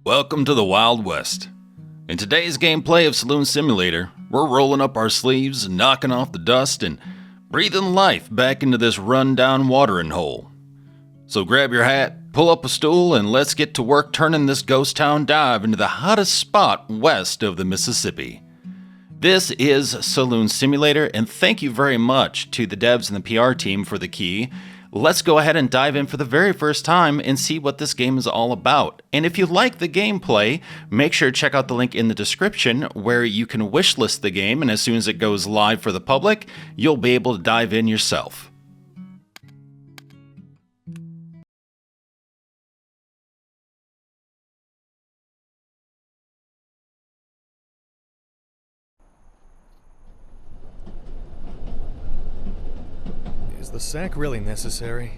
Welcome to the Wild West. In today's gameplay of Saloon Simulator, we're rolling up our sleeves, knocking off the dust, and breathing life back into this run-down watering hole. So grab your hat, pull up a stool, and let's get to work turning this ghost town dive into the hottest spot west of the Mississippi. This is Saloon Simulator, and thank you very much to the devs and the PR team for the key. Let's go ahead and dive in for the very first time and see what this game is all about. And if you like the gameplay, make sure to check out the link in the description where you can wishlist the game, and as soon as it goes live for the public, you'll be able to dive in yourself. Is the sack really necessary?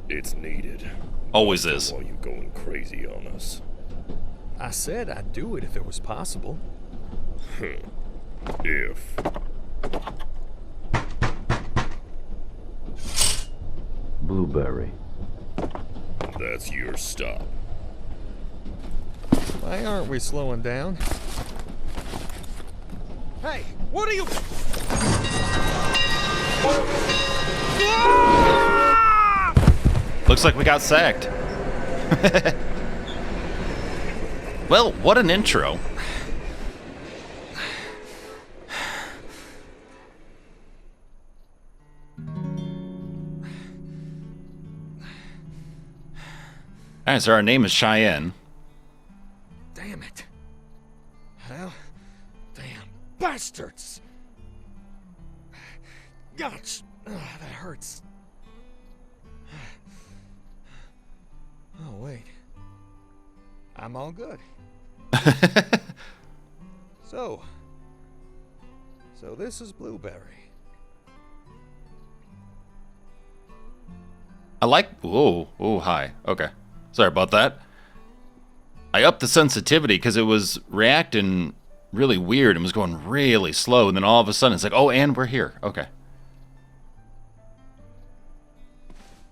It's needed. Always is. Why are you going crazy on us? I said I'd do it if it was possible. If. Blueberry. That's your stop. Why aren't we slowing down? Hey, what are you... Looks like we got sacked. Well, what an intro. Alright, so our name is Cheyenne. Damn it. Well, damn bastards. Gosh, that hurts. Oh, wait. I'm all good. So this is Blueberry. I like... Whoa, hi. Okay. Sorry about that. I upped the sensitivity because it was reacting really weird and was going really slow, and then all of a sudden it's like, oh, and we're here. Okay.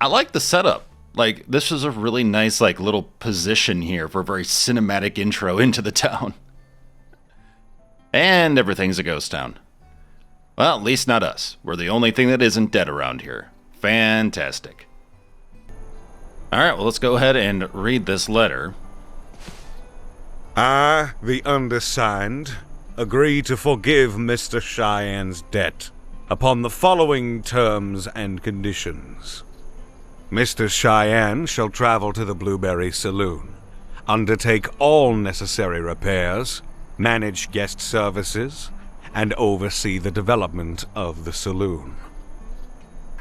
I like the setup. Like, this is a really nice, like, little position here for a very cinematic intro into the town. And everything's a ghost town. Well, at least not us. We're the only thing that isn't dead around here. Fantastic. Alright, well, let's go ahead and read this letter. I, the undersigned, agree to forgive Mr. Cheyenne's debt upon the following terms and conditions. Mr. Cheyenne shall travel to the Blueberry Saloon, undertake all necessary repairs, manage guest services, and oversee the development of the saloon.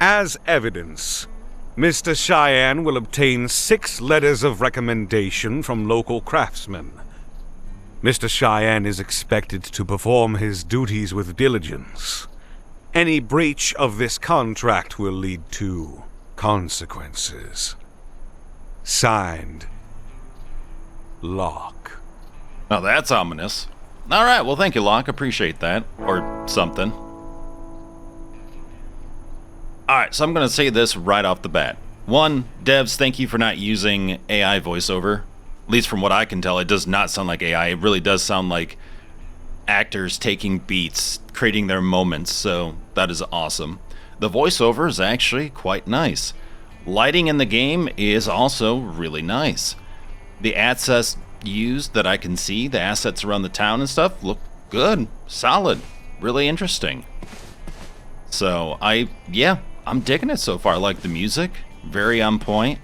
As evidence, Mr. Cheyenne will obtain 6 letters of recommendation from local craftsmen. Mr. Cheyenne is expected to perform his duties with diligence. Any breach of this contract will lead to consequences. Signed, Locke. Oh, that's ominous. Alright, well, thank you, Locke. Appreciate that. Or something. Alright, so I'm going to say this right off the bat. 1, devs, thank you for not using AI voiceover. At least from what I can tell, it does not sound like AI. It really does sound like actors taking beats, creating their moments, so that is awesome. The voiceover is actually quite nice. Lighting in the game is also really nice. The assets used that I can see, the assets around the town and stuff, look good, solid, really interesting. So I'm digging it so far. I like the music, very on point.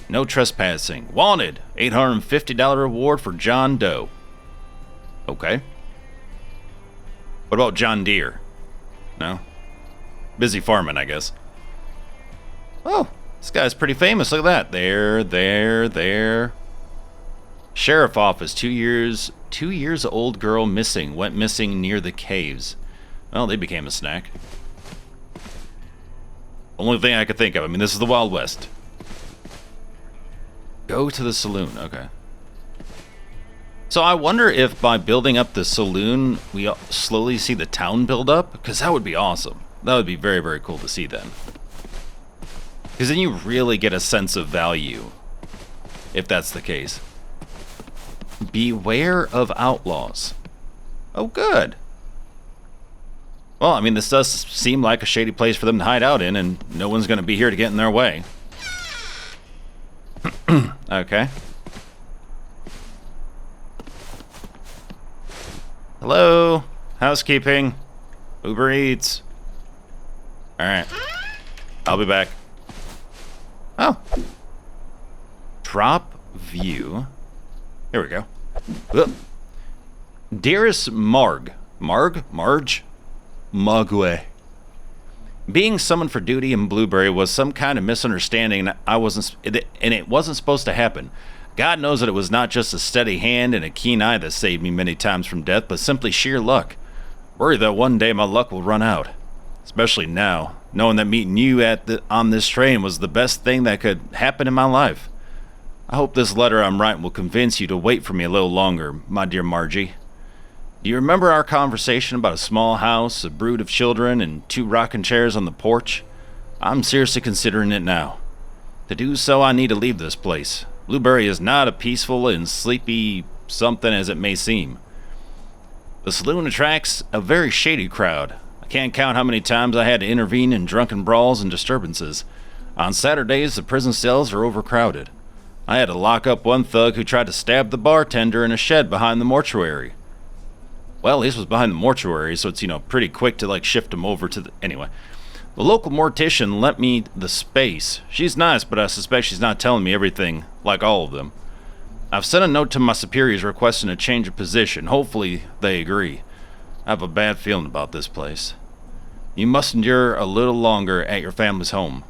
No trespassing. Wanted, $850 reward for John Doe. Okay. What about John Deere? No? Busy farming, I guess. Oh, this guy's pretty famous. Look at that. There. Sheriff office. 2 years old girl missing. Went missing near the caves. Well, they became a snack. Only thing I could think of. I mean, this is the Wild West. Go to the saloon. Okay. So I wonder if by building up the saloon, we slowly see the town build up, because that would be awesome. That would be very, very cool to see then. Because then you really get a sense of value, if that's the case. Beware of outlaws. Oh, good. Well, I mean, this does seem like a shady place for them to hide out in, and no one's going to be here to get in their way. Okay. Hello? Housekeeping? Uber Eats? Alright. I'll be back. Oh. Drop view. Here we go. Ugh. Dearest Marge. Marge? Magwe. Being summoned for duty in Blueberry was some kind of misunderstanding, and it wasn't supposed to happen. God knows that it was not just a steady hand and a keen eye that saved me many times from death, but simply sheer luck. Worry that one day my luck will run out. Especially now, knowing that meeting you on this train was the best thing that could happen in my life. I hope this letter I'm writing will convince you to wait for me a little longer, my dear Margie. Do you remember our conversation about a small house, a brood of children, and 2 rocking chairs on the porch? I'm seriously considering it now. To do so, I need to leave this place. Blueberry is not a peaceful and sleepy something as it may seem. The saloon attracts a very shady crowd. I can't count how many times I had to intervene in drunken brawls and disturbances. On Saturdays, the prison cells are overcrowded. I had to lock up one thug who tried to stab the bartender in a shed behind the mortuary. Well, this was behind the mortuary, so it's, pretty quick to, shift him over to the... Anyway. The local mortician lent me the space. She's nice, but I suspect she's not telling me everything, like all of them. I've sent a note to my superiors requesting a change of position. Hopefully, they agree. I have a bad feeling about this place. You must endure a little longer at your family's home.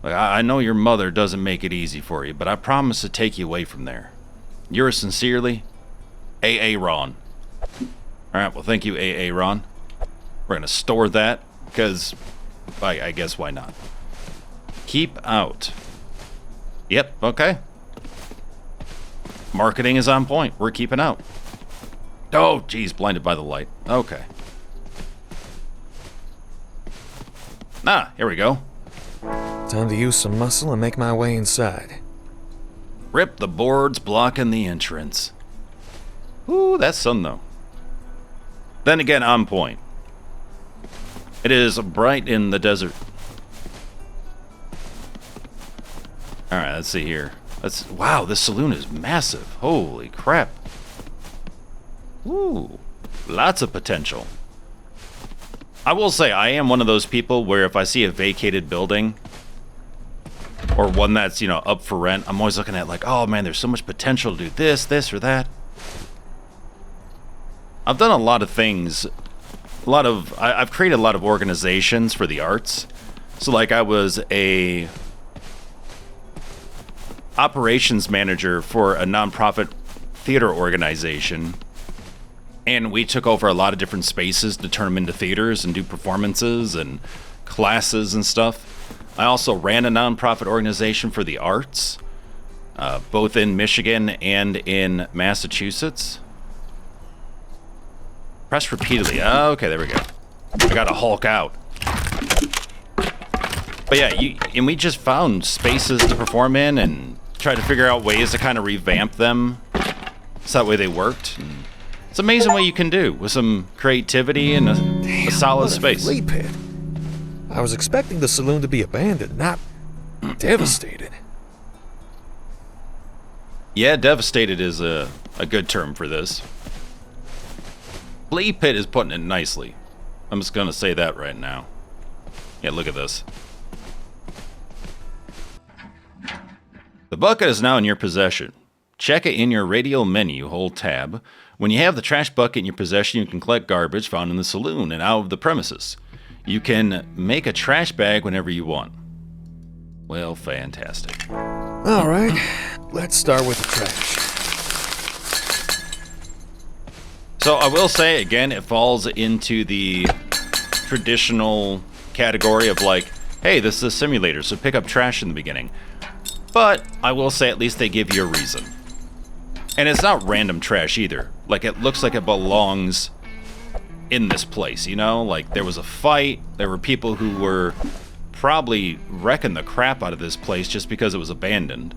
I know your mother doesn't make it easy for you, but I promise to take you away from there. Yours sincerely, A.A. Ron. Alright, well, thank you, A.A. Ron. We're going to store that, because I guess why not. Keep out. Yep, okay. Marketing is on point. We're keeping out. Oh, geez, blinded by the light. Okay. Here we go. Time to use some muscle and make my way inside. Rip the boards blocking the entrance. Ooh, that's sun though. Then again, on point. It is bright in the desert. Alright, let's see here. Wow, this saloon is massive. Holy crap. Ooh, lots of potential. I will say, I am one of those people where if I see a vacated building, or one that's, up for rent, I'm always looking at oh man, there's so much potential to do this, or that. I've done a lot of things. I've created a lot of organizations for the arts. So I was a operations manager for a nonprofit theater organization. And we took over a lot of different spaces to turn them into theaters and do performances and classes and stuff. I also ran a nonprofit organization for the arts, both in Michigan and in Massachusetts. Press repeatedly. Oh, okay, there we go. I gotta Hulk out. But yeah, and we just found spaces to perform in and tried to figure out ways to kind of revamp them so that way they worked. And it's amazing what you can do with some creativity and a solid what space. A flea pit. I was expecting the saloon to be abandoned, not devastated. Yeah, devastated is a good term for this. Flea pit is putting it nicely. I'm just gonna say that right now. Yeah, look at this. The bucket is now in your possession. Check it in your radial menu, hold tab. When you have the trash bucket in your possession, you can collect garbage found in the saloon and out of the premises. You can make a trash bag whenever you want. Well, fantastic. All right, let's start with the trash. So I will say, again, it falls into the traditional category of hey, this is a simulator, so pick up trash in the beginning. But I will say at least they give you a reason. And it's not random trash either. It looks like it belongs in this place, there was a fight, there were people who were probably wrecking the crap out of this place just because it was abandoned.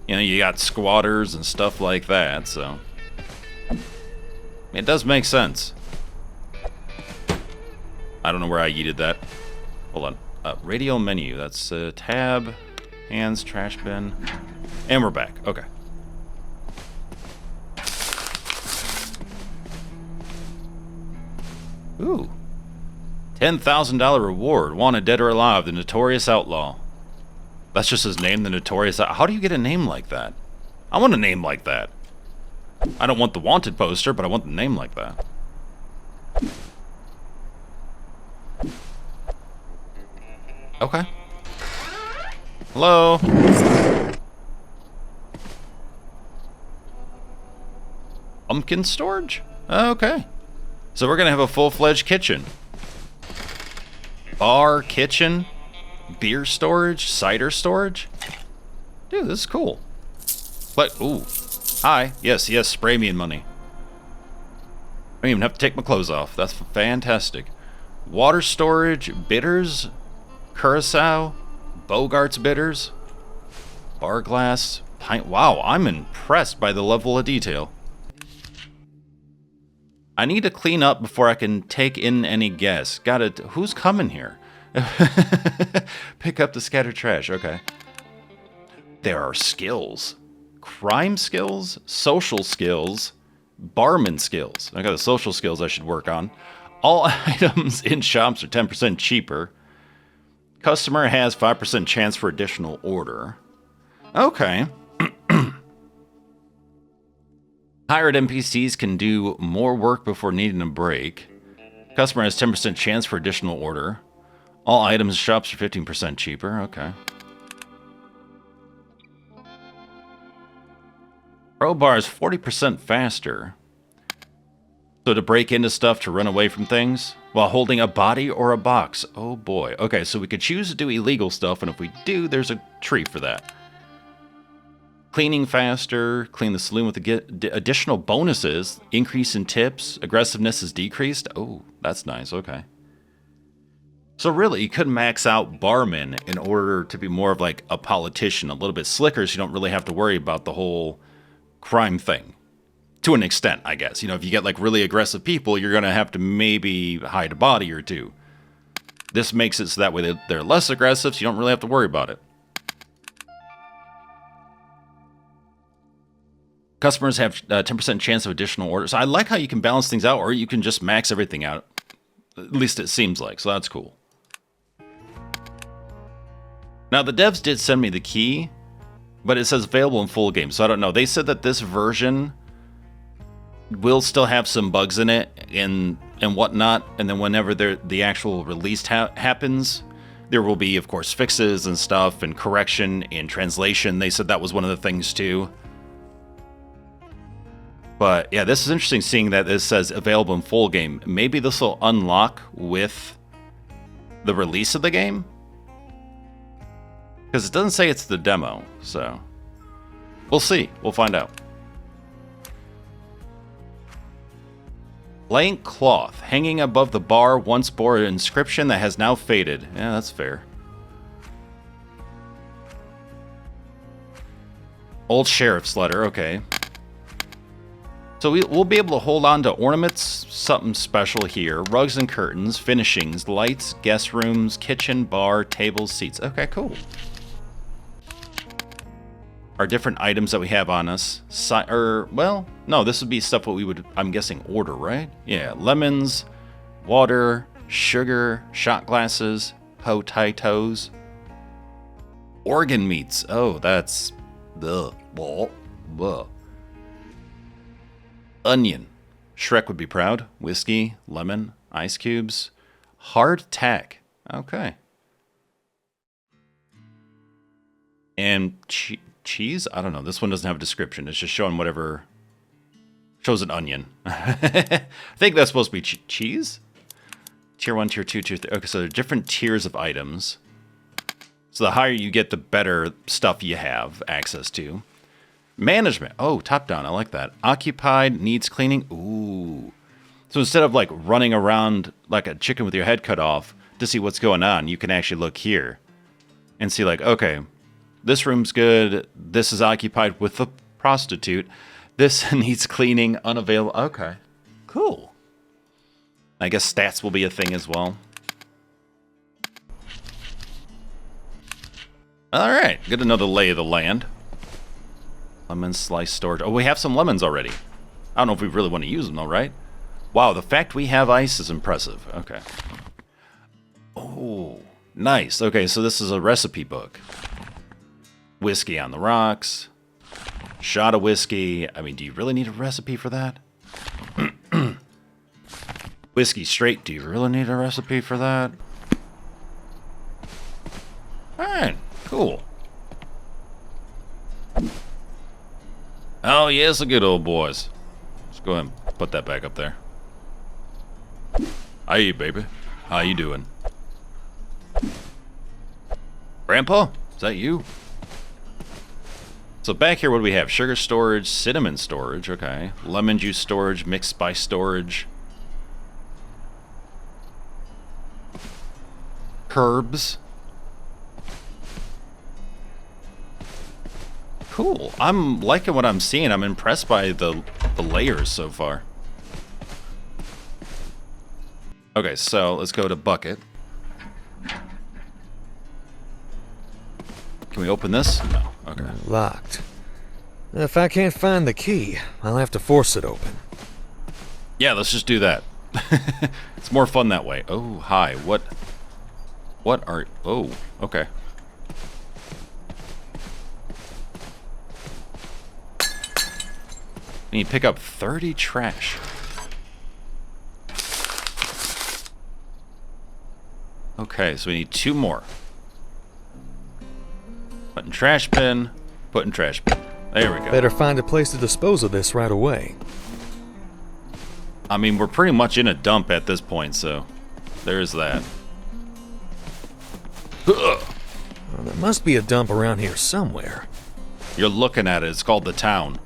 You know, you got squatters and stuff like that, so it does make sense. I don't know where I yeeted that. Hold on. Radio menu. That's tab, hands, trash bin, and we're back. Okay. Ooh. $10,000 reward. Wanted dead or alive. The Notorious Outlaw. That's just his name, the Notorious. How do you get a name like that? I want a name like that. I don't want the wanted poster, but I want the name like that. Okay. Hello? Pumpkin storage? Okay. So we're gonna have a full-fledged kitchen. Bar, kitchen, beer storage, cider storage. Dude, this is cool. But, ooh. Hi. Yes, yes, spray me in money. I don't even have to take my clothes off. That's fantastic. Water storage, bitters, Curacao, Bogart's bitters, bar glass, pint. Wow, I'm impressed by the level of detail. I need to clean up before I can take in any guests. Who's coming here? Pick up the scattered trash, okay. There are skills. Crime skills, social skills, barman skills. I got the social skills I should work on. All items in shops are 10% cheaper. Customer has 5% chance for additional order. Okay. Hired NPCs can do more work before needing a break. Customer has 10% chance for additional order. All items in shops are 15% cheaper. Okay. Crowbar is 40% faster. So to break into stuff, to run away from things while holding a body or a box. Oh boy. Okay, so we could choose to do illegal stuff, and if we do, there's a tree for that. Cleaning faster, clean the saloon with additional bonuses, increase in tips, aggressiveness is decreased. Oh, that's nice. Okay. So really, you could max out barman in order to be more of like a politician, a little bit slicker, so you don't really have to worry about the whole crime thing. To an extent, I guess. You know, if you get like really aggressive people, you're going to have to maybe hide a body or two. This makes it so that way they're less aggressive, so you don't really have to worry about it. Customers have 10% chance of additional orders. I like how you can balance things out, or you can just max everything out. At least it seems like, so that's cool. Now, the devs did send me the key, but it says available in full game, so I don't know. They said that this version will still have some bugs in it and whatnot, and then whenever the actual release happens, there will be, of course, fixes and stuff, and correction and translation. They said that was one of the things, too. But, yeah, this is interesting seeing that this says available in full game. Maybe this will unlock with the release of the game? Because it doesn't say it's the demo, so we'll see. We'll find out. Blank cloth hanging above the bar once bore an inscription that has now faded. Yeah, that's fair. Old sheriff's letter, okay. So we'll be able to hold on to ornaments, something special here. Rugs and curtains, finishings, lights, guest rooms, kitchen, bar, tables, seats. Okay, cool. Our different items that we have on us. Well, no, this would be stuff what we would, I'm guessing, order, right? Yeah, lemons, water, sugar, shot glasses, potatoes, organ meats. Oh, that's the onion. Shrek would be proud. Whiskey, lemon, ice cubes, hard tack. Okay. And cheese? I don't know. This one doesn't have a description. It's just showing whatever. Shows an onion. I think that's supposed to be cheese? Tier 1, Tier 2, Tier 3. Okay, so there are different tiers of items. So the higher you get, the better stuff you have access to. Management. Oh, top down. I like that. Occupied, needs cleaning. Ooh. So instead of like running around like a chicken with your head cut off to see what's going on, you can actually look here and see like, okay, this room's good. This is occupied with a prostitute. This needs cleaning, unavailable. Okay, cool. I guess stats will be a thing as well. All right, good to know the lay of the land. Lemon slice storage. Oh, we have some lemons already. I don't know if we really want to use them though, right? Wow, the fact we have ice is impressive. Okay. Oh, nice. Okay, so this is a recipe book. Whiskey on the rocks. Shot of whiskey. I mean, do you really need a recipe for that? Whiskey straight. Do you really need a recipe for that? Alright, cool. Oh, yes, the good old boys. Let's go ahead and put that back up there. Hey, baby. How you doing? Grandpa? Is that you? So back here, what do we have? Sugar storage, cinnamon storage, okay. Lemon juice storage, mixed spice storage. Herbs. Cool. I'm liking what I'm seeing. I'm impressed by the layers so far. Okay, so let's go to bucket. Can we open this? No. Okay. Locked. If I can't find the key, I'll have to force it open. Yeah, let's just do that. It's more fun that way. Oh, hi. What are... Oh, okay. We need to pick up 30 trash. Okay, so we need 2 more. Put in trash bin, put in trash bin. There we go. Better find a place to dispose of this right away. I mean, we're pretty much in a dump at this point, so there's that. Well, there must be a dump around here somewhere. You're looking at it. It's called the town.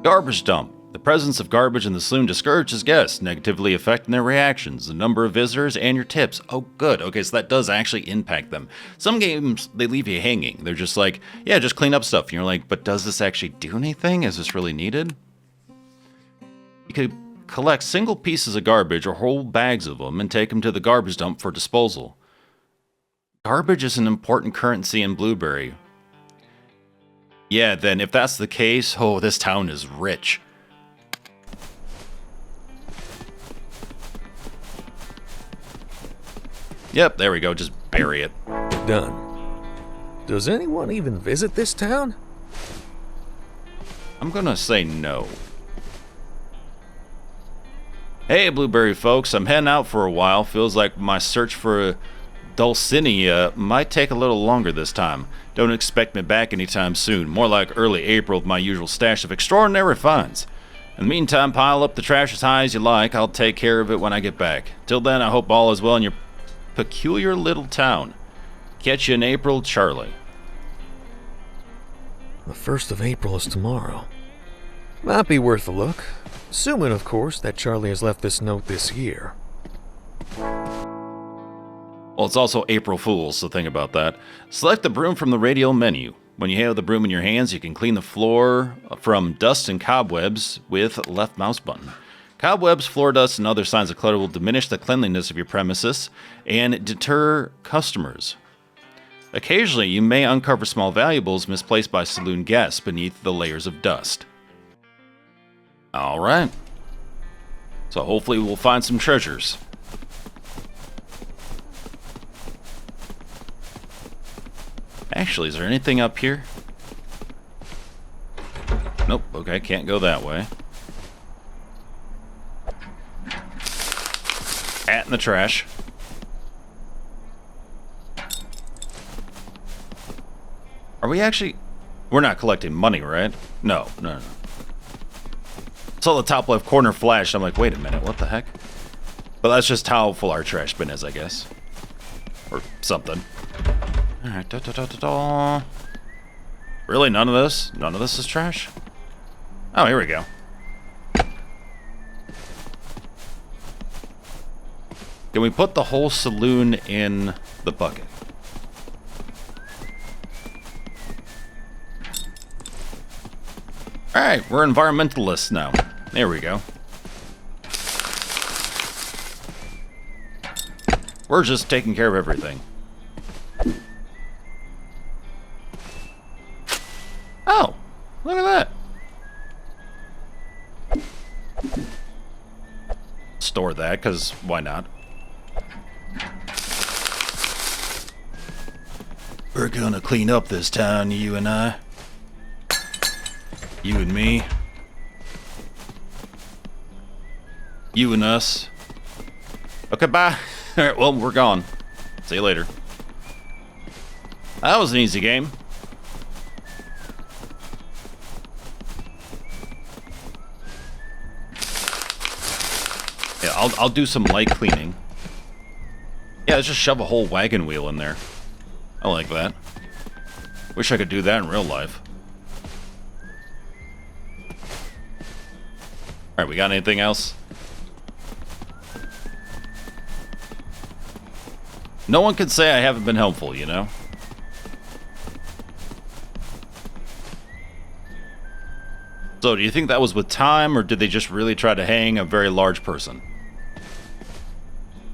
Garbage dump. The presence of garbage in the saloon discourages guests, negatively affecting their reactions, the number of visitors, and your tips. Oh, good. Okay, so that does actually impact them. Some games, they leave you hanging. They're just like, yeah, just clean up stuff. And you're like, but does this actually do anything? Is this really needed? You could collect single pieces of garbage or whole bags of them and take them to the garbage dump for disposal. Garbage is an important currency in Blueberry. Yeah, then if that's the case, oh, this town is rich. Yep, there we go. Just bury it. Done. Does anyone even visit this town? I'm gonna say no. Hey, Blueberry folks. I'm heading out for a while. Feels like my search for Dulcinea might take a little longer this time. Don't expect me back anytime soon. More like early April with my usual stash of extraordinary finds. In the meantime, pile up the trash as high as you like. I'll take care of it when I get back. Till then, I hope all is well in your peculiar little town. Catch you in April, Charlie. The 1st of April is tomorrow. Might be worth a look. Assuming, of course, that Charlie has left this note this year. Well, it's also April Fool's, so think about that. Select the broom from the radial menu. When you have the broom in your hands, you can clean the floor from dust and cobwebs with left mouse button. Cobwebs, floor dust, and other signs of clutter will diminish the cleanliness of your premises and deter customers. Occasionally, you may uncover small valuables misplaced by saloon guests beneath the layers of dust. Alright. So hopefully we'll find some treasures. Actually, is there anything up here? Nope, okay, can't go that way. Hat in the trash. Are we actually... We're not collecting money, right? No. Saw the top left corner flash. I'm like, wait a minute, what the heck? But that's just how full our trash bin is, I guess. Or something. Alright, Really? None of this? None of this is trash? Oh, here we go. Can we put the whole saloon in the bucket? Alright, we're environmentalists now. There we go. We're just taking care of everything. Oh, look at that. Store that, because why not? We're gonna clean up this town, you and I. You and me. You and us. Okay, bye. Alright, well, we're gone. See you later. That was an easy game. Yeah, I'll do some light cleaning. Yeah, let's just shove a whole wagon wheel in there. I like that. Wish I could do that in real life. Alright, we got anything else? No one can say I haven't been helpful, you know? So, do you think that was with time, or did they just really try to hang a very large person?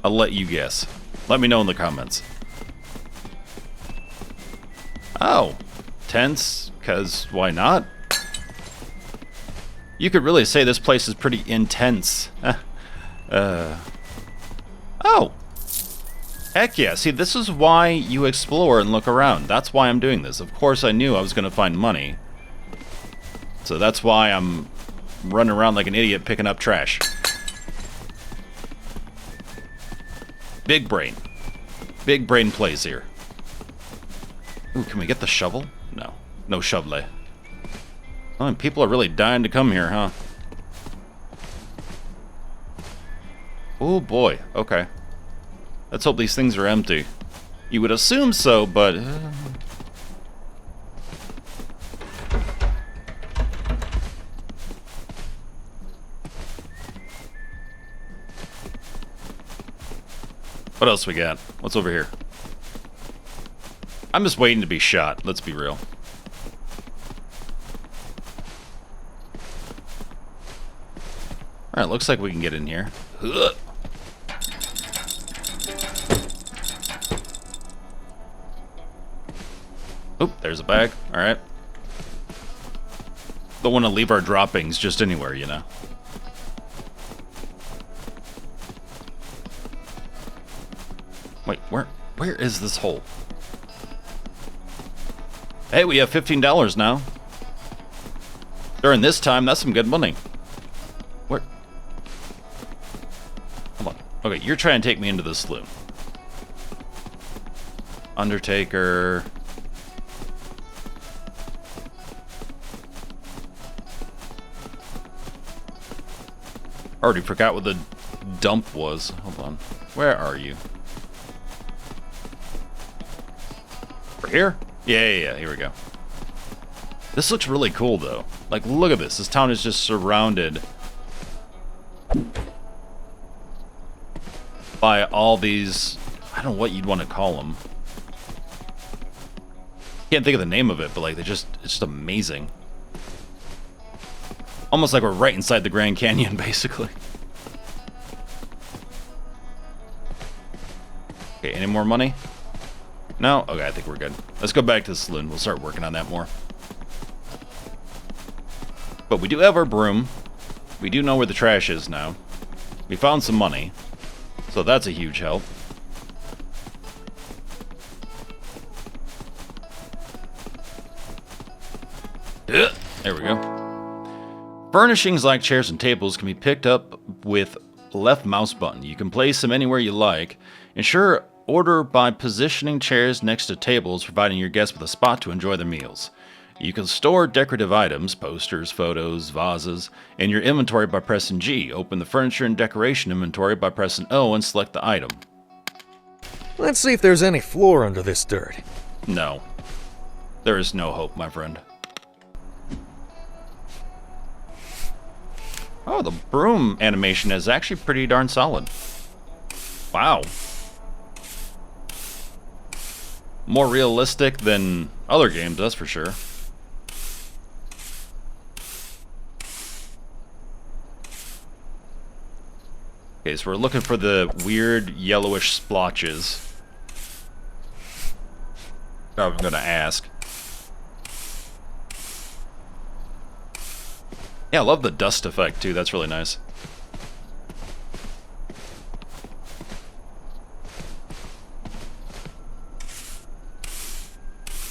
I'll let you guess. Let me know in the comments. Oh, tense, 'cause why not? You could really say this place is pretty intense. Oh. Heck yeah, see, this is why you explore and look around. That's why I'm doing this. Of course I knew I was going to find money. So that's why I'm running around like an idiot picking up trash. Big brain. Big brain plays here. Ooh, can we get the shovel? No. No shovel. Oh, and people are really dying to come here, huh? Oh boy, okay. Let's hope these things are empty. You would assume so, but... What else we got? What's over here? I'm just waiting to be shot, let's be real. Alright, looks like we can get in here. Ugh. Oop, there's a bag. Alright. Don't want to leave our droppings just anywhere, you know. Wait, where is this hole? Hey, we have $15 now. During this time, that's some good money. Where? Hold on. Okay, you're trying to take me into the saloon. Undertaker. Already forgot what the dump was. Hold on. Where are you? Over here? Yeah, here we go. This looks really cool, though. Like, look at this. This town is just surrounded by all these... I don't know what you'd want to call them. Can't think of the name of it, but like, it's just amazing. Almost like we're right inside the Grand Canyon, basically. Okay, any more money? No? Okay, I think we're good. Let's go back to the saloon. We'll start working on that more. But we do have our broom. We do know where the trash is now. We found some money. So that's a huge help. There we go. Furnishings like chairs and tables can be picked up with left mouse button. You can place them anywhere you like. Ensure order by positioning chairs next to tables, providing your guests with a spot to enjoy their meals. You can store decorative items, posters, photos, vases, in your inventory by pressing G. Open the furniture and decoration inventory by pressing O and select the item. Let's see if there's any floor under this dirt. No. There is no hope, my friend. Oh, the broom animation is actually pretty darn solid. Wow. More realistic than other games, that's for sure. Okay, so we're looking for the weird yellowish splotches. I'm gonna ask. Yeah, I love the dust effect too, that's really nice.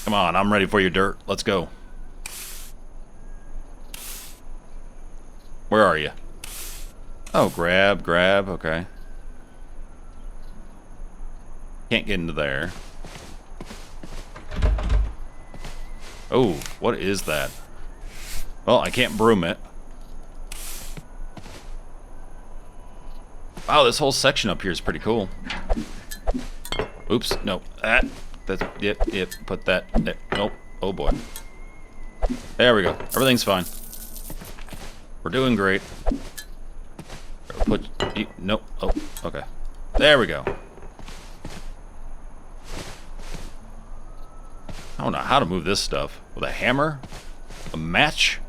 Come on, I'm ready for your dirt. Let's go. Where are you? Oh, grab, okay. Can't get into there. Oh, what is that? Well, I can't broom it. Wow, this whole section up here is pretty cool. Oops, no. That's, yep, put that there. Nope. Oh boy. There we go. Everything's fine. We're doing great. Put you, nope. Oh, okay. There we go. I don't know how to move this stuff. With a hammer? A match?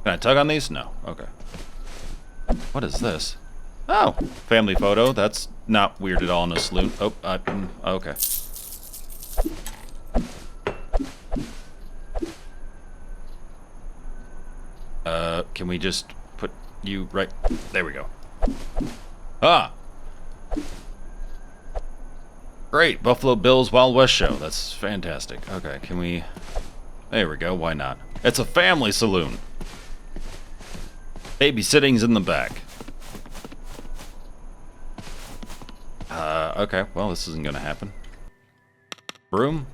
Can I tug on these? No. Okay. What is this? Oh, family photo. That's not weird at all in a saloon. Oh, okay. Can we just put you right... There we go. Ah! Great, Buffalo Bill's Wild West show. That's fantastic. Okay, can we... There we go, why not? It's a family saloon. Babysitting's in the back. Okay, well, this isn't gonna happen. Broom?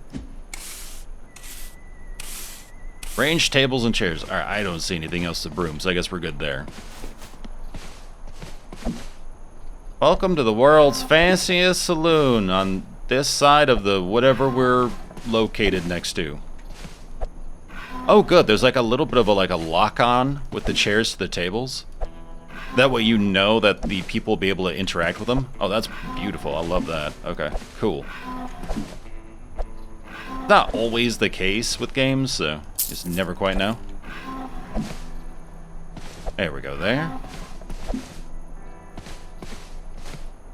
Range tables and chairs. Alright, I don't see anything else to broom, so I guess we're good there. Welcome to the world's fanciest saloon on this side of the whatever we're located next to. Oh good, there's like a little bit of a lock-on with the chairs to the tables. That way you know that the people will be able to interact with them. Oh, that's beautiful. I love that. Okay, cool. Not always the case with games, so just never quite know. There we go there.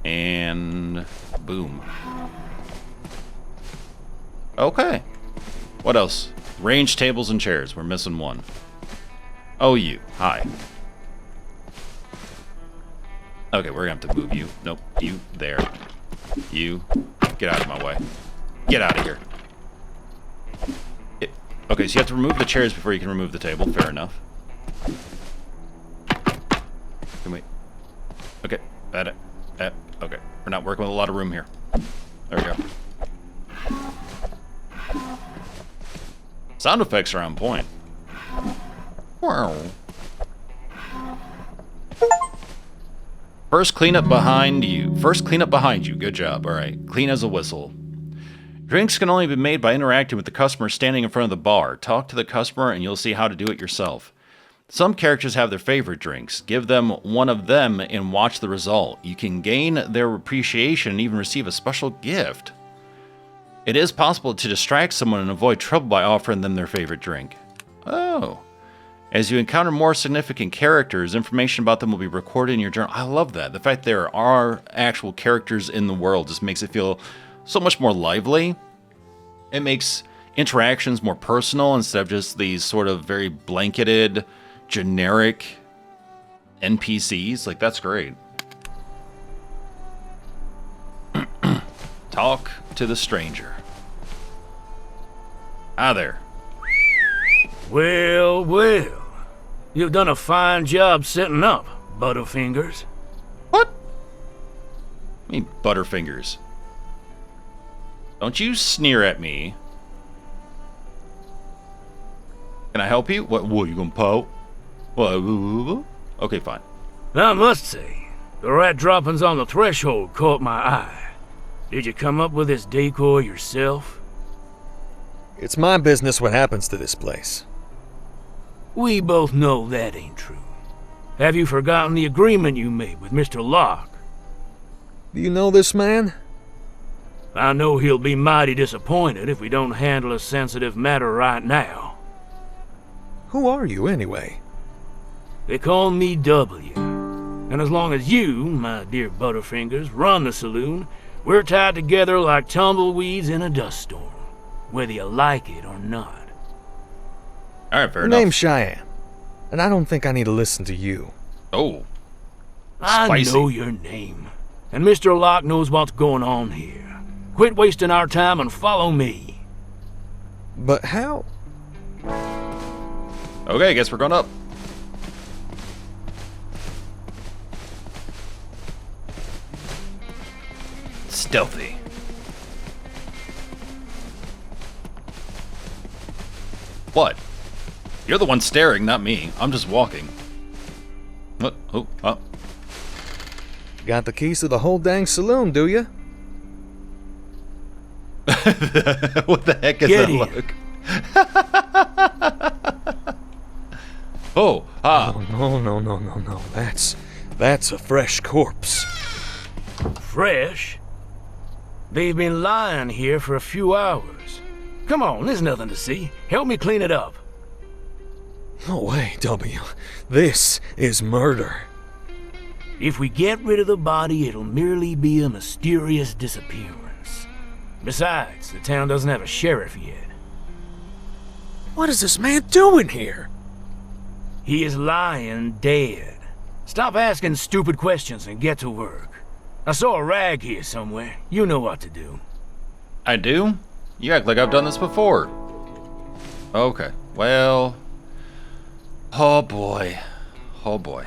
And boom. Okay. What else? Range tables and chairs. We're missing one. Oh, you. Hi. Okay, we're gonna have to move you. Nope. You. There. You. Get out of my way. Get out of here. Okay, so you have to remove the chairs before you can remove the table. Fair enough. Can we... Okay. Okay. We're not working with a lot of room here. There we go. Sound effects are on point. Wow. First cleanup behind you. Good job. All right. Clean as a whistle. Drinks can only be made by interacting with the customer standing in front of the bar. Talk to the customer and you'll see how to do it yourself. Some characters have their favorite drinks. Give them one of them and watch the result. You can gain their appreciation and even receive a special gift. It is possible to distract someone and avoid trouble by offering them their favorite drink. Oh. As you encounter more significant characters, information about them will be recorded in your journal. I love that. The fact there are actual characters in the world just makes it feel so much more lively. It makes interactions more personal instead of just these sort of very blanketed, generic NPCs. Like, that's great. Talk to the stranger. Hi there. Well, well. You've done a fine job setting up, Butterfingers. What? I mean, Butterfingers. Don't you sneer at me. Can I help you? What you gonna poke? What? Okay, fine. I must say, the rat droppings on the threshold caught my eye. Did you come up with this decor yourself? It's my business what happens to this place. We both know that ain't true. Have you forgotten the agreement you made with Mr. Locke? Do you know this man? I know he'll be mighty disappointed if we don't handle a sensitive matter right now. Who are you, anyway? They call me W. And as long as you, my dear Butterfingers, run the saloon, we're tied together like tumbleweeds in a dust storm, whether you like it or not. Alright, fair Your enough. name's Cheyenne, and I don't think I need to listen to you. Oh. I Spicy. know your name, and Mr. Locke knows what's going on here. Quit wasting our time and follow me. But how? Okay, I guess we're going up. Stealthy. What? You're the one staring, not me. I'm just walking. What? Oh, oh. Got the keys to the whole dang saloon, do you? What the heck is Get that in. look? Oh, ah. Oh, no. That's a fresh corpse. Fresh? They've been lying here for a few hours. Come on, there's nothing to see. Help me clean it up. No way, W. This is murder. If we get rid of the body, it'll merely be a mysterious disappearance. Besides, the town doesn't have a sheriff yet. What is this man doing here? He is lying dead. Stop asking stupid questions and get to work. I saw a rag here somewhere. You know what to do. I do? You act like I've done this before. Okay, well... Oh boy. Oh boy.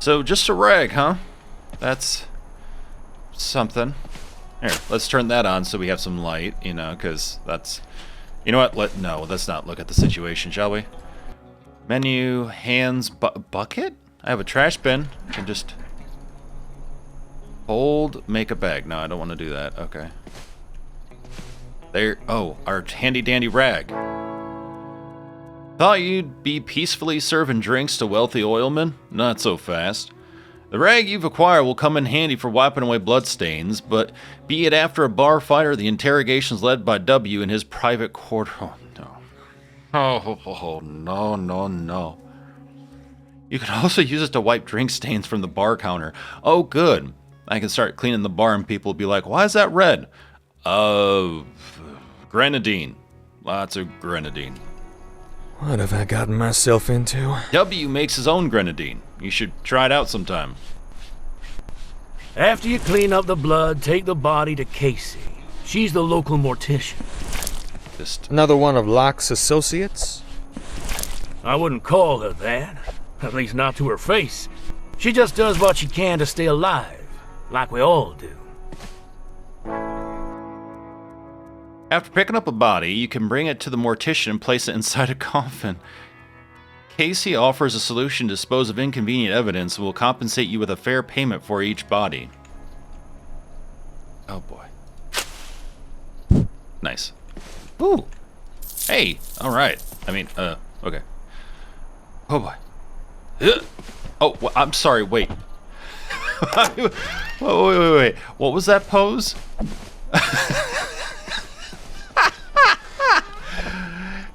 So, just a rag, huh? That's... something. Here, let's turn that on so we have some light, you know, because that's... You know what? Let's not look at the situation, shall we? Menu, hands, bucket? I have a trash bin. I can just... Hold, make a bag. No, I don't want to do that. Okay. There. Oh, our handy dandy rag. Thought you'd be peacefully serving drinks to wealthy oilmen? Not so fast. The rag you've acquired will come in handy for wiping away bloodstains, but be it after a bar fight or the interrogations led by W in his private quarter. Oh, no. Oh, no. You can also use it to wipe drink stains from the bar counter. Oh, good. I can start cleaning the bar and people will be like, why is that red? Grenadine. Lots of grenadine. What have I gotten myself into? W makes his own grenadine. You should try it out sometime. After you clean up the blood, take the body to Casey. She's the local mortician. Just Another one of Locke's associates? I wouldn't call her that. At least not to her face. She just does what she can to stay alive. Like we all do. after picking up a body, you can bring it to the mortician and place it inside a coffin. Casey offers a solution to dispose of inconvenient evidence and will compensate you with a fair payment for each body. Oh boy. Nice. Ooh. Hey, alright. Okay. Oh boy. Oh, I'm sorry, wait. Wait. What was that pose?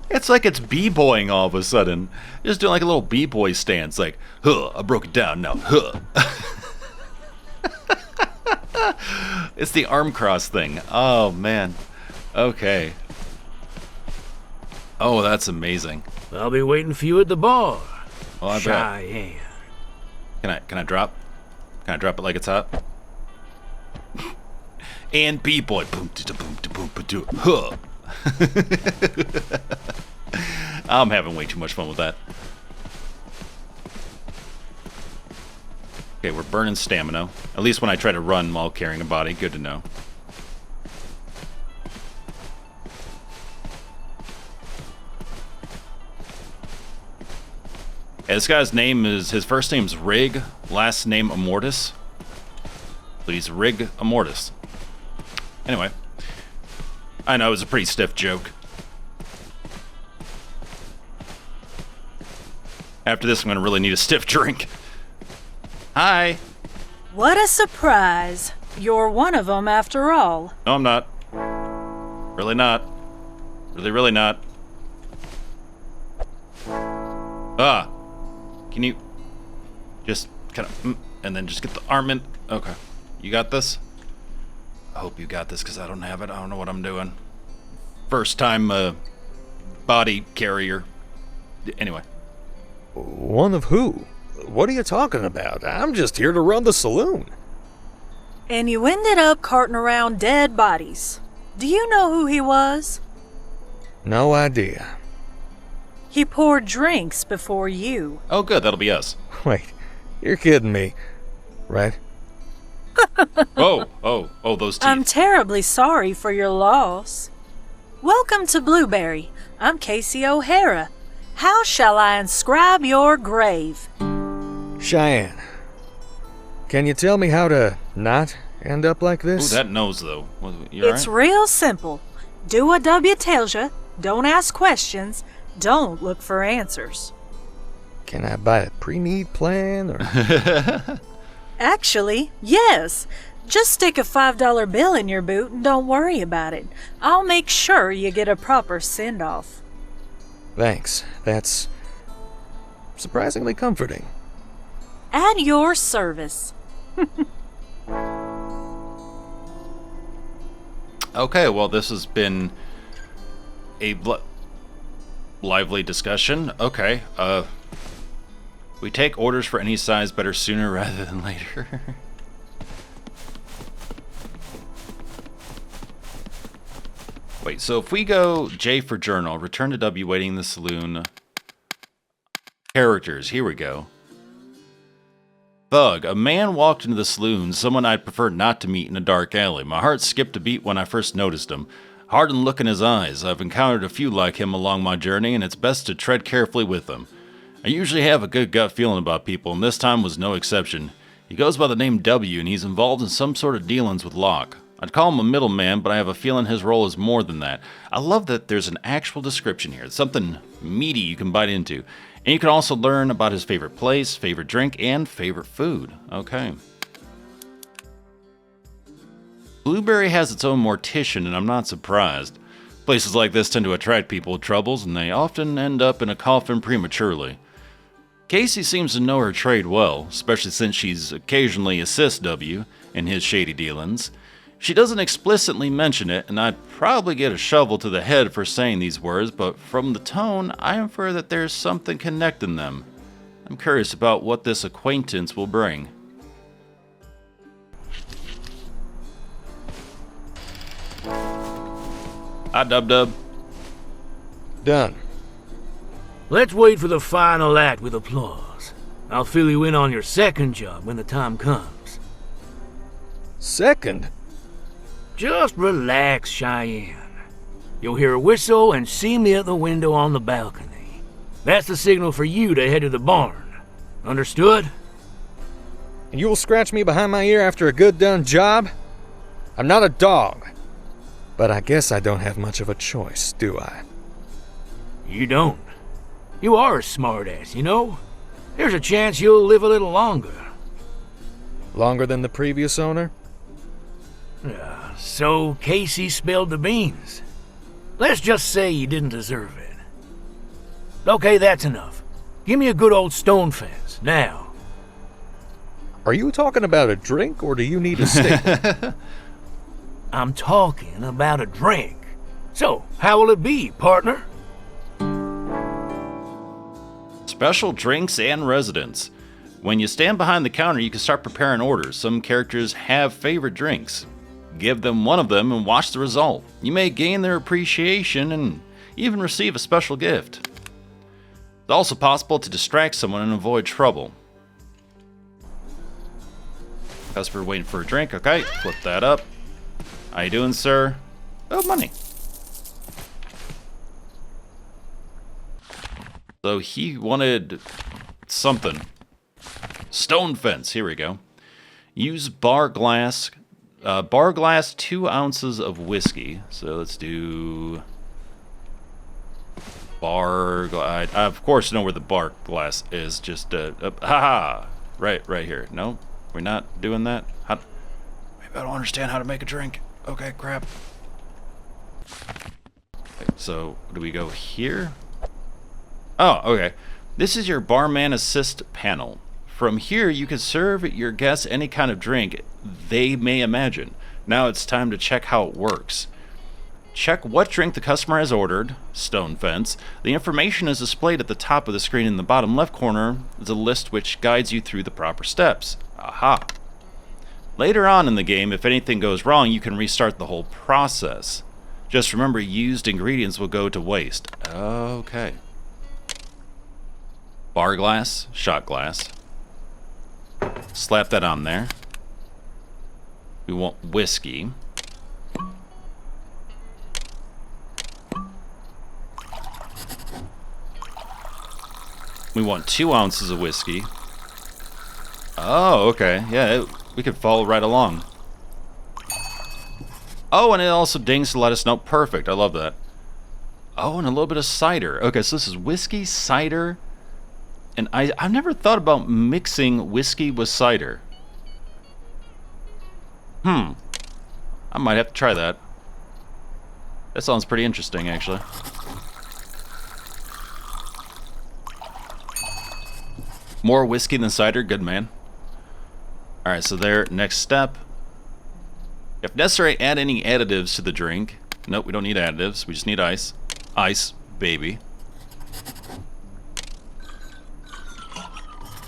It's like it's b-boying all of a sudden. Just doing like a little b-boy stance, like, huh, I broke it down now, huh. It's the arm cross thing. Oh, man. Okay. Oh, that's amazing. I'll be waiting for you at the bar. Oh, I bet. Cheyenne. Can I drop? Can I drop it like it's hot? And b-boy. Boom, boom, boom, boom, huh. I'm having way too much fun with that. Okay, we're burning stamina. At least when I try to run while carrying a body. Good to know. Yeah, this guy's name is, his first name's Rig, last name Immortus. Please rig a mortis. Anyway. I know, it was a pretty stiff joke. After this, I'm gonna really need a stiff drink. Hi. What a surprise. You're one of them after all. No, I'm not. Really not. Really not. Can you just kind of, and then just get the arm in? Okay. You got this? I hope you got this, because I don't have it. I don't know what I'm doing. First time, body carrier. Anyway. One of who? What are you talking about? I'm just here to run the saloon. And you ended up carting around dead bodies. Do you know who he was? No idea. He poured drinks before you. Oh, good. That'll be us. Wait, you're kidding me, right? Oh, those teeth. I'm terribly sorry for your loss. Welcome to Blueberry. I'm Casey O'Hara. How shall I inscribe your grave? Cheyenne, can you tell me how to not end up like this? Ooh, that nose, though. You It's alright? real simple. Do what W tells you. Don't ask questions. Don't look for answers. Can I buy a pre-need plan or? Actually, yes. Just stick a $5 bill in your boot and don't worry about it. I'll make sure you get a proper send-off. Thanks. That's surprisingly comforting. At your service. Okay, well, this has been a lively discussion. Okay, we take orders for any size better sooner rather than later. Wait, so if we go J for journal, return to W, waiting in the saloon. Characters, here we go. Thug, a man walked into the saloon, someone I'd prefer not to meet in a dark alley. My heart skipped a beat when I first noticed him. Hardened look in his eyes. I've encountered a few like him along my journey, and it's best to tread carefully with them. I usually have a good gut feeling about people, and this time was no exception. He goes by the name W, and he's involved in some sort of dealings with Locke. I'd call him a middleman, but I have a feeling his role is more than that. I love that there's an actual description here. It's something meaty you can bite into. And you can also learn about his favorite place, favorite drink, and favorite food. Okay. Blueberry has its own mortician, and I'm not surprised. Places like this tend to attract people with troubles, and they often end up in a coffin prematurely. Casey seems to know her trade well, especially since she's occasionally assists W in his shady dealings. She doesn't explicitly mention it, and I'd probably get a shovel to the head for saying these words, but from the tone, I infer that there's something connecting them. I'm curious about what this acquaintance will bring. Hi, Dub-Dub. Done. Let's wait for the final act with applause. I'll fill you in on your second job when the time comes. Second? Just relax, Cheyenne. You'll hear a whistle and see me at the window on the balcony. That's the signal for you to head to the barn. Understood? And you will scratch me behind my ear after a good done job? I'm not a dog. But I guess I don't have much of a choice, do I? You don't. You are a smartass, you know? There's a chance you'll live a little longer. Longer than the previous owner? So Casey spilled the beans. Let's just say you didn't deserve it. Okay, that's enough. Give me a good old stone fence, now. Are you talking about a drink, or do you need a stick? I'm talking about a drink. So, how will it be, partner? Special drinks and residents. When you stand behind the counter, you can start preparing orders. Some characters have favorite drinks. Give them one of them and watch the result. You may gain their appreciation and even receive a special gift. It's also possible to distract someone and avoid trouble. Customer waiting for a drink. Okay, flip that up. How you doing, sir? Oh, money. So he wanted something. Stone fence. Here we go. Use bar glass. Bar glass, 2 ounces of whiskey. So let's do bar glass. I of course know where the bar glass is. Just haha, right here. No, we're not doing that. Maybe I don't understand how to make a drink. Okay, crap. Okay, so do we go here? Oh, okay. This is your barman assist panel. From here, you can serve your guests any kind of drink they may imagine. Now it's time to check how it works. Check what drink the customer has ordered, stone fence. The information is displayed at the top of the screen. In the bottom left corner is a list which guides you through the proper steps. Aha. Later on in the game, if anything goes wrong, you can restart the whole process. Just remember, used ingredients will go to waste. Okay. Bar glass, shot glass. Slap that on there. We want whiskey. We want 2 ounces of whiskey. Oh, okay. Yeah, we could follow right along. Oh, and it also dings to let us know. Perfect. I love that. Oh, and a little bit of cider. Okay, so this is whiskey, cider, and I've never thought about mixing whiskey with cider. I might have to try that. That sounds pretty interesting, actually. More whiskey than cider? Good man. Alright, so there, next step. If necessary, add any additives to the drink. Nope, we don't need additives. We just need ice. Ice, baby.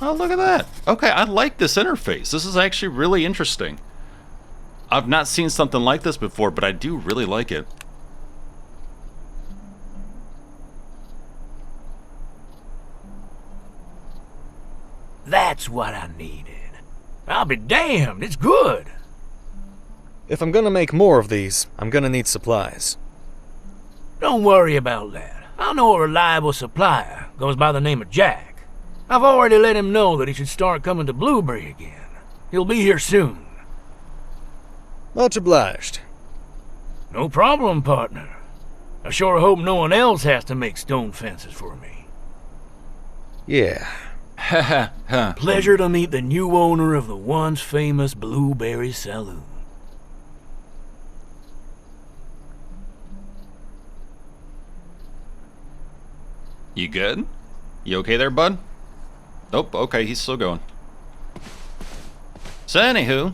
Oh, look at that. Okay, I like this interface. This is actually really interesting. I've not seen something like this before, but I do really like it. That's what I needed. I'll be damned, it's good. If I'm gonna make more of these, I'm gonna need supplies. Don't worry about that. I know a reliable supplier. Goes by the name of Jack. I've already let him know that he should start coming to Blueberry again. He'll be here soon. Much obliged. No problem, partner. I sure hope no one else has to make stone fences for me. Yeah. Pleasure to meet the new owner of the once famous Blueberry Saloon. You good? You okay there, bud? Nope, okay, he's still going. So anywho,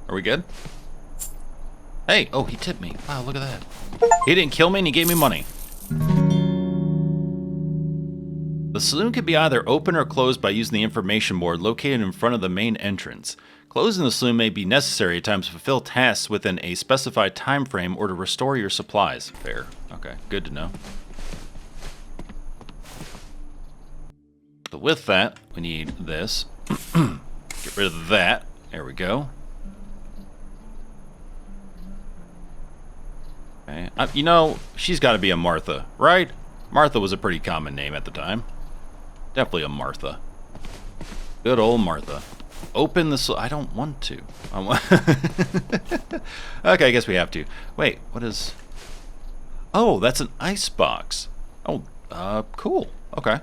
are we good? Hey, oh, he tipped me. Wow, look at that. He didn't kill me and he gave me money. The saloon can be either open or closed by using the information board located in front of the main entrance. Closing the saloon may be necessary at times to fulfill tasks within a specified time frame or to restore your supplies. Fair. Okay, good to know. So with that, we need this. Get rid of that. There we go. Okay. You know, she's got to be a Martha, right? Martha was a pretty common name at the time. Definitely a Martha. Good old Martha. Open the... I don't want to. Okay, I guess we have to. Wait, what is... Oh, that's an ice box. Oh, cool. Okay.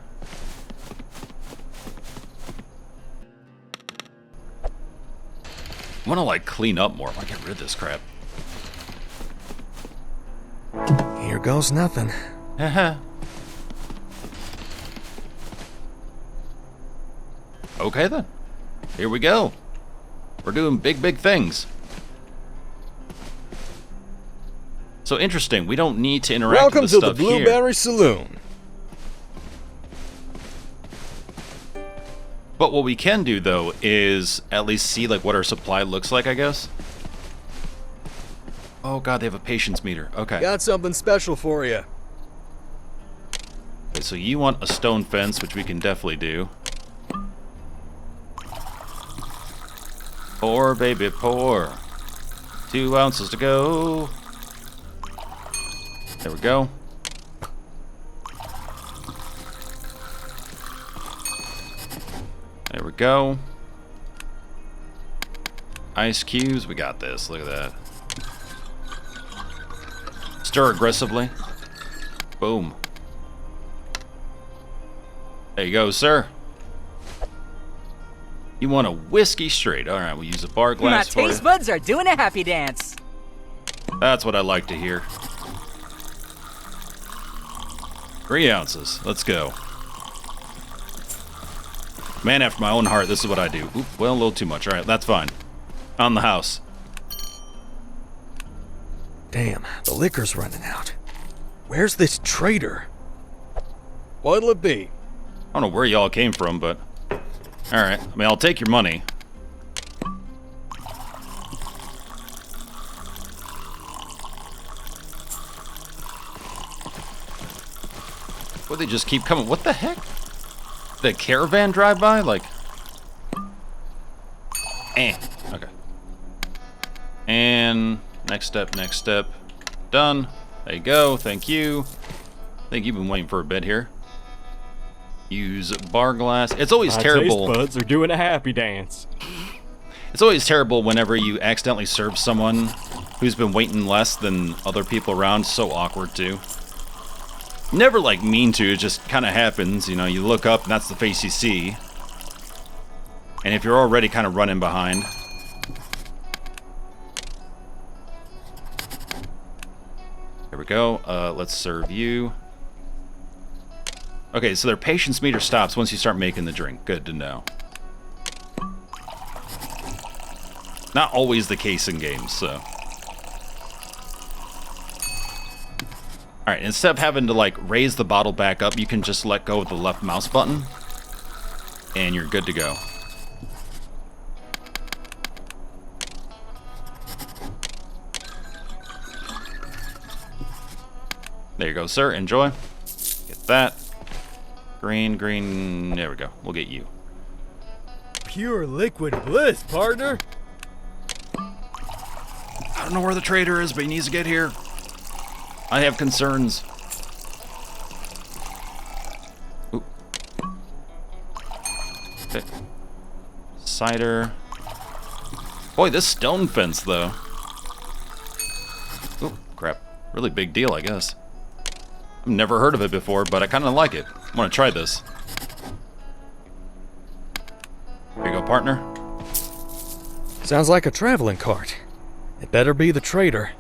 I want to, like, clean up more. I want to get rid of this crap. Here goes nothing. Haha. Okay, then. Here we go. We're doing big, big things. So interesting. We don't need to interact Welcome with to the the stuff here. Blueberry Saloon. But what we can do, though, is at least see like what our supply looks like, I guess. Oh god, they have a patience meter. Okay. Got something special for you. Okay, so you want a stone fence, which we can definitely do. Pour, baby, pour. 2 ounces to go. There we go. There we go. Ice cubes. We got this. Look at that. Stir aggressively. Boom. There you go, sir. You want a whiskey straight. All right, we'll use a bar glass for you. My taste buds are doing a happy dance. That's what I like to hear. 3 ounces. Let's go. Man after my own heart, this is what I do. Oop, well, a little too much. All right, that's fine. On the house. Damn, the liquor's running out. Where's this traitor? What'll it be? I don't know where y'all came from, but... Alright, I mean, I'll take your money. Would they just keep coming? What the heck? The caravan drive by? Like... Okay. And... Next step, next step. Done. There you go, thank you. I think you've been waiting for a bit here. Use bar glass. It's always terrible. My taste buds are doing a happy dance. It's always terrible whenever you accidentally serve someone who's been waiting less than other people around. So awkward too. Never like mean to, it just kind of happens. You know, you look up and that's the face you see. And if you're already kind of running behind. There we go. Let's serve you. Okay, so their patience meter stops once you start making the drink. Good to know. Not always the case in games, so. Alright, instead of having to, like, raise the bottle back up, you can just let go of the left mouse button. And you're good to go. There you go, sir. Enjoy. Get that. Green, green. There we go. We'll get you. Pure liquid bliss, partner. I don't know where the trader is, but he needs to get here. I have concerns. Ooh. Okay. Cider. Boy, this stone fence, though. Ooh, crap. Really big deal, I guess. I've never heard of it before, but I kind of like it. I want to try this. Here you go, partner. Sounds like a traveling cart. It better be the trader.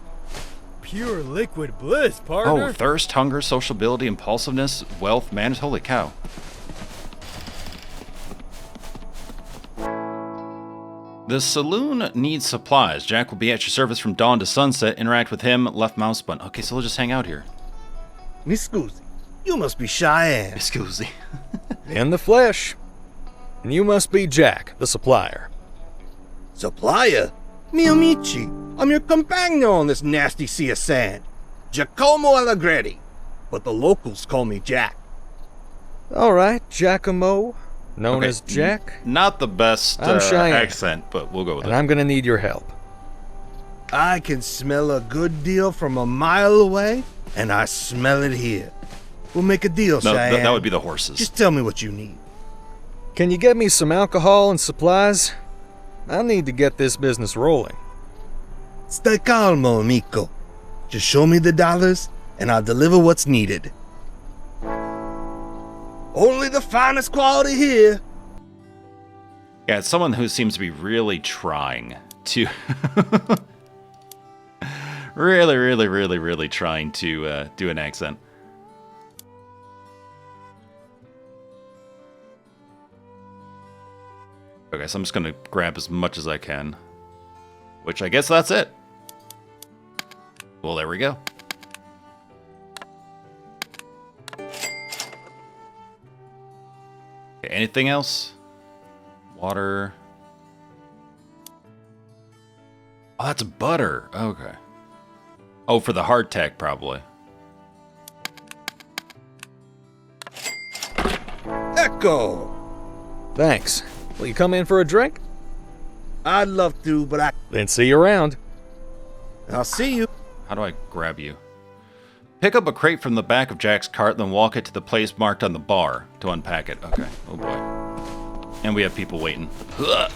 Pure liquid bliss, partner. Oh, thirst, hunger, sociability, impulsiveness, wealth, manners. Holy cow. The saloon needs supplies. Jack will be at your service from dawn to sunset. Interact with him. Left mouse button. Okay, so we'll just hang out here. Miss Scusi, you must be Cheyenne. Excuse me. In the flesh. And you must be Jack, the supplier. Supplier? Mi amici, I'm your companion on this nasty sea of sand. Giacomo Allegretti. But the locals call me Jack. All right, Giacomo, known Okay, as Jack. Not the best I'm Cheyenne. accent, but we'll go with And it. I'm gonna need your help. I can smell a good deal from a mile away, and I smell it here. We'll make a deal, No, Cheyenne. that would be the horses. Just tell me what you need. Can you get me some alcohol and supplies? I need to get this business rolling. Stai calmo, amico. Just show me the dollars, and I'll deliver what's needed. Only the finest quality here. Yeah, it's someone who seems to be really trying to... really trying to do an accent. Okay, so I'm just gonna grab as much as I can. Which I guess that's it. Well, there we go. Okay, anything else? Water. Oh, that's butter. Okay. Oh, for the hardtack, probably. Echo! Thanks. Will you come in for a drink? I'd love to, but Then see you around. I'll see you. How do I grab you? Pick up a crate from the back of Jack's cart, then walk it to the place marked on the bar to unpack it. Okay. Oh boy. And we have people waiting. Ugh.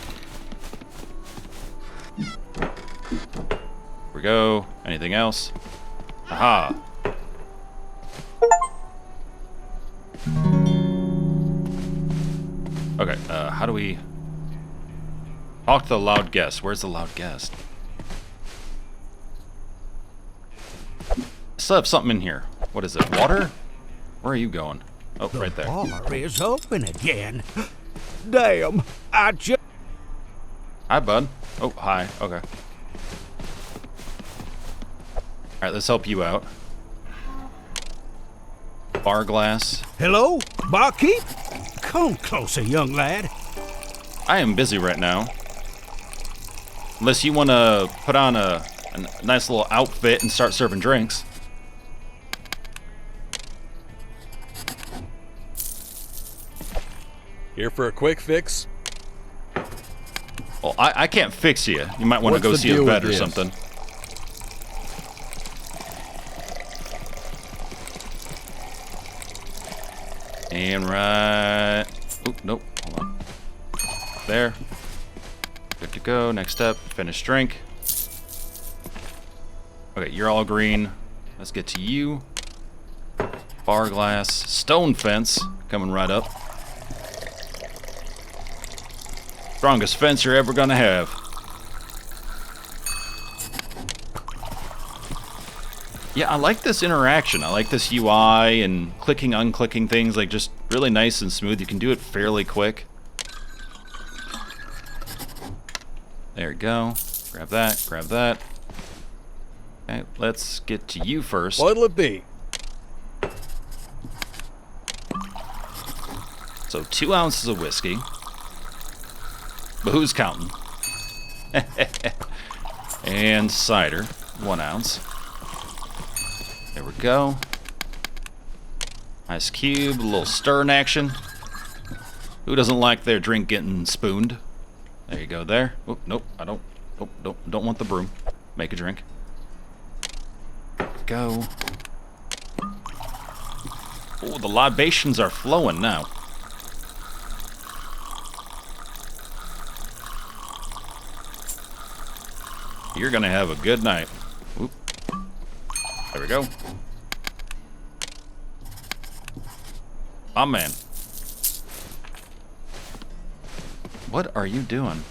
Here we go. Anything else? Aha. Okay, how do we... Talk to the loud guest. Where's the loud guest? Still have something in here. What is it? Water? Where are you going? Oh, right there. The bar is open again. Damn, I just... Hi, bud. Oh, hi. Okay. Alright, let's help you out. Bar glass. Hello, barkeep? Come closer, young lad. I am busy right now. Unless you want to put on a nice little outfit and start serving drinks. Here for a quick fix? Well, I can't fix you. You might want to go see a vet or something. And right... Oh, nope. Hold on. There. Good to go. Next step, finish drink. Okay, you're all green. Let's get to you. Bar glass. Stone fence. Coming right up. Strongest fence you're ever gonna have. Yeah, I like this interaction. I like this UI and clicking, unclicking things, like just really nice and smooth. You can do it fairly quick. There you go. Grab that, grab that. Okay, let's get to you first. What'll it be? So 2 ounces of whiskey. But who's counting? And cider, 1 ounce. There we go. Nice cube, a little stir in action. Who doesn't like their drink getting spooned? There you go there. Oh, nope, I don't. Oh, don't want the broom. Make a drink. Go. Oh, the libations are flowing now. You're gonna have a good night. Oop. There we go. Oh, man. What are you doing?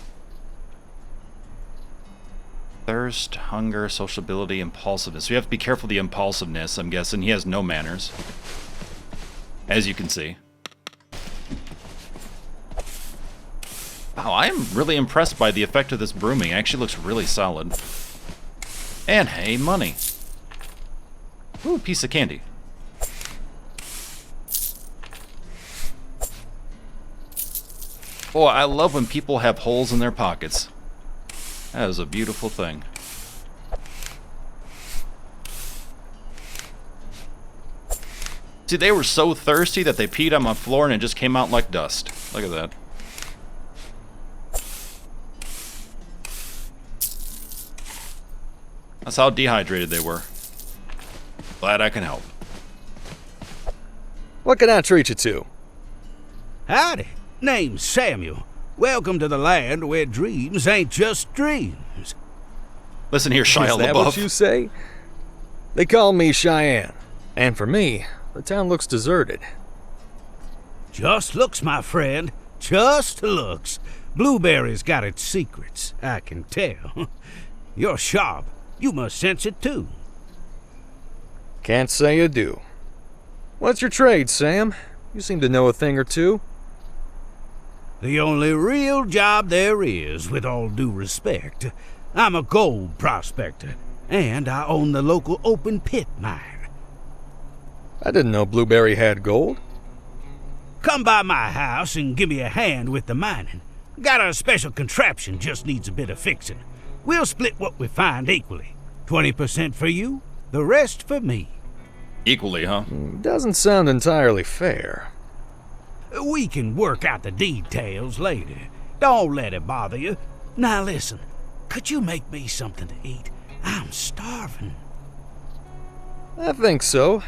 Thirst, hunger, sociability, impulsiveness. We have to be careful of the impulsiveness, I'm guessing. He has no manners. As you can see. Wow, I am really impressed by the effect of this brooming. It actually looks really solid. And hey, money. Ooh, piece of candy. Oh, I love when people have holes in their pockets. That is a beautiful thing. See, they were so thirsty that they peed on my floor and it just came out like dust. Look at that. That's how dehydrated they were. Glad I can help. What can I treat you to? Howdy, name's Samuel. Welcome to the land where dreams ain't just dreams. Listen here, Shia Is that LaBeouf. what you say? They call me Cheyenne. And for me, the town looks deserted. Just looks, my friend. Just looks. Blueberry's got its secrets, I can tell. You're sharp. You must sense it too. Can't say you do. What's your trade, Sam? You seem to know a thing or two. The only real job there is, with all due respect. I'm a gold prospector, and I own the local open pit mine. I didn't know Blueberry had gold. Come by my house and give me a hand with the mining. Got a special contraption, just needs a bit of fixing. We'll split what we find equally. 20% for you, the rest for me. Equally, huh? Doesn't sound entirely fair. We can work out the details later. Don't let it bother you. Now listen, could you make me something to eat? I'm starving. I think so.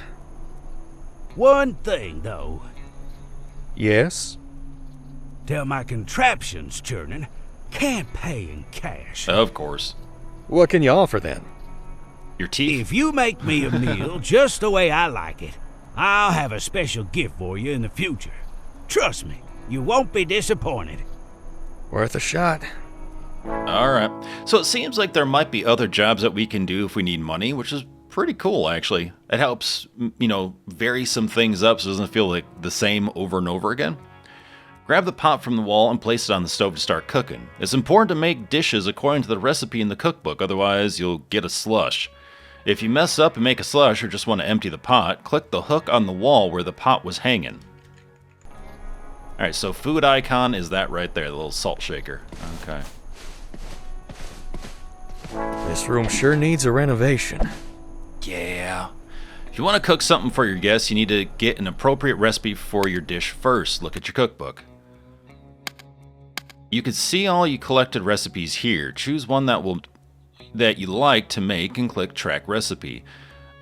One thing, though. Yes? Till my contraption's churning, can't pay in cash. Of course. What can you offer then? Your teeth? If you make me a meal just the way I like it, I'll have a special gift for you in the future. Trust me, you won't be disappointed. Worth a shot. Alright. So it seems like there might be other jobs that we can do if we need money, which is pretty cool, actually. It helps, vary some things up so it doesn't feel like the same over and over again. Grab the pot from the wall and place it on the stove to start cooking. It's important to make dishes according to the recipe in the cookbook, otherwise you'll get a slush. If you mess up and make a slush or just want to empty the pot, click the hook on the wall where the pot was hanging. Alright, so food icon is that right there, the little salt shaker. Okay. This room sure needs a renovation. Yeah. If you want to cook something for your guests, you need to get an appropriate recipe for your dish first. Look at your cookbook. You can see all you collected recipes here. Choose one that you like to make and click track recipe.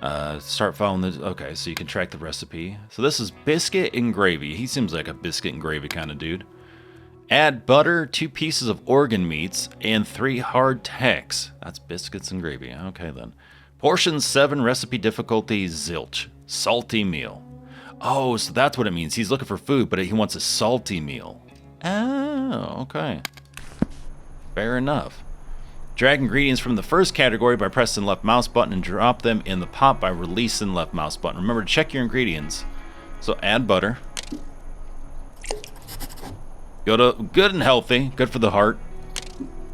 Start following the... Okay, so you can track the recipe. So this is biscuit and gravy. He seems like a biscuit and gravy kind of dude. Add butter, 2 pieces of organ meats, and 3 hard tacks. That's biscuits and gravy. Okay then. Portion 7, recipe difficulty zilch. Salty meal. Oh, so that's what it means. He's looking for food, but he wants a salty meal. Oh, okay. Fair enough. Drag ingredients from the first category by pressing left mouse button and drop them in the pot by releasing left mouse button. Remember to check your ingredients. So add butter. Go to good and healthy, good for the heart.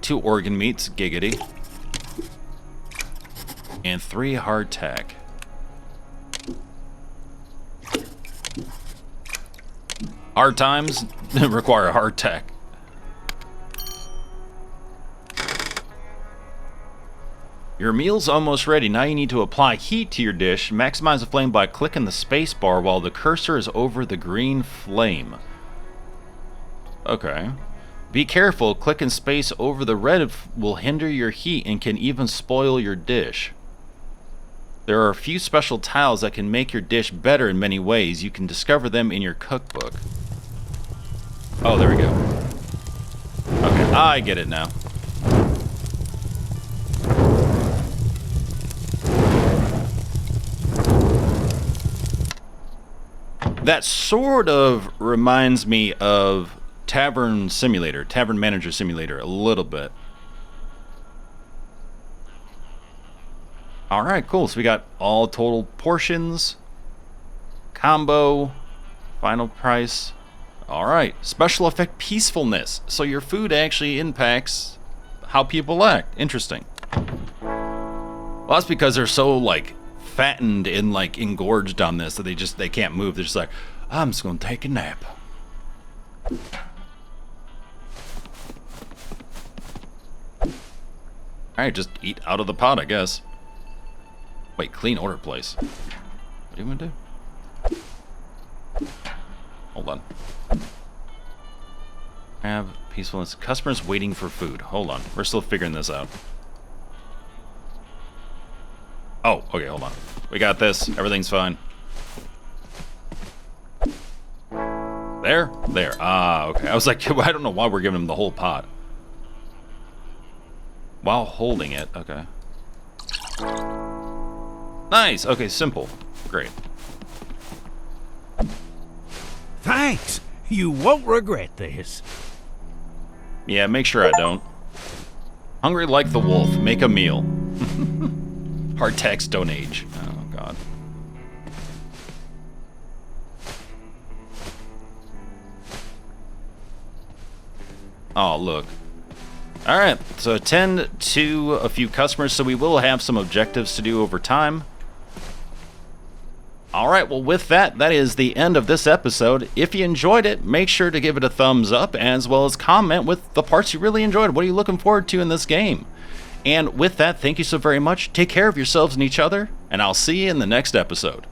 2 organ meats, giggity. And 3 hardtack. Hard times require hardtack. Your meal's almost ready. Now you need to apply heat to your dish. Maximize the flame by clicking the space bar while the cursor is over the green flame. Okay. Be careful, clicking space over the red will hinder your heat and can even spoil your dish. There are a few special tiles that can make your dish better in many ways. You can discover them in your cookbook. Oh, there we go. Okay, I get it now. That sort of reminds me of Tavern Simulator, Tavern Manager Simulator, a little bit. Alright, cool. So we got all total portions, combo, final price. Alright, special effect peacefulness. So your food actually impacts how people act. Interesting. Well, that's because they're so, like, fattened and, like, engorged on this that they can't move. They're just like, I'm just gonna take a nap. Alright, just eat out of the pot, I guess. Wait, clean order place. What do you want to do? Hold on. Have peacefulness. Customers waiting for food. Hold on. We're still figuring this out. Oh, okay, hold on. We got this. Everything's fine. There? There. Ah, okay. I was like, I don't know why we're giving him the whole pot. While holding it. Okay. Nice. Okay, simple. Great. Thanks. You won't regret this. Yeah, make sure I don't. Hungry like the wolf. Make a meal. Hard text don't age. Oh, God. Oh, look. Alright, so attend to a few customers, so we will have some objectives to do over time. Alright, well with that, that is the end of this episode. If you enjoyed it, make sure to give it a thumbs up, as well as comment with the parts you really enjoyed. What are you looking forward to in this game? And with that, thank you so very much. Take care of yourselves and each other, and I'll see you in the next episode.